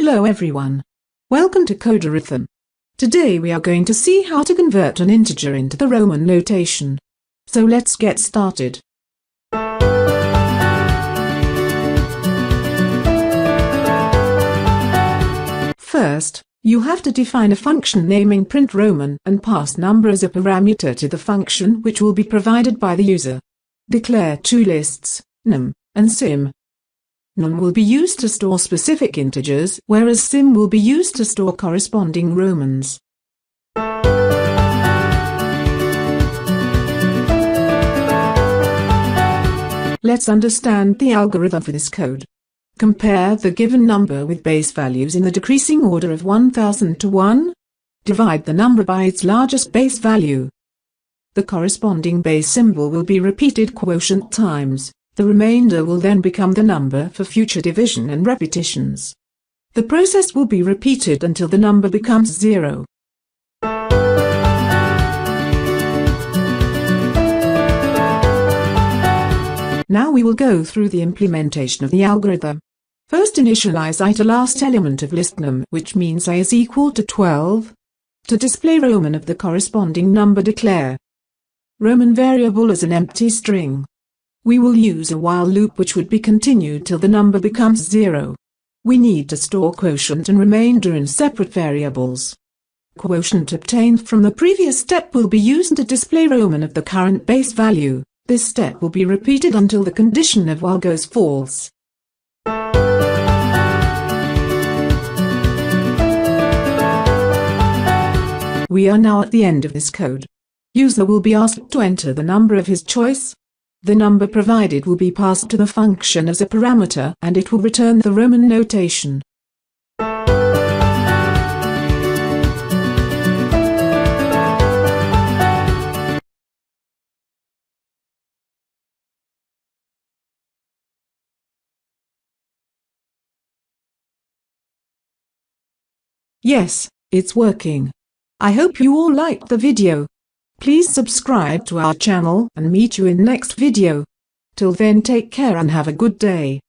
Hello everyone. Welcome to Codeurython. Today we are going to see how to convert an integer into the Roman notation. So let's get started. First, you have to define a function naming print Roman and pass number as a parameter to the function which will be provided by the user. Declare two lists, num and sim. Num will be used to store specific integers, whereas sim will be used to store corresponding Romans. Let's understand the algorithm for this code. Compare the given number with base values in the decreasing order of 1000 to 1. Divide the number by its largest base value. The corresponding base symbol will be repeated quotient times. The remainder will then become the number for future division and repetitions. The process will be repeated until the number becomes 0. Now we will go through the implementation of the algorithm. First, initialize I to last element of list num, which means I is equal to 12. To display Roman of the corresponding number, declare Roman variable as an empty string. We will use a while loop which would be continued till the number becomes 0. We need to store quotient and remainder in separate variables. Quotient obtained from the previous step will be used to display Roman of the current base value. This step will be repeated until the condition of while goes false. We are now at the end of this code. User will be asked to enter the number of his choice. The number provided will be passed to the function as a parameter and it will return the Roman notation. Yes, it's working. I hope you all liked the video. Please subscribe to our channel and meet you in next video. Till then, take care and have a good day.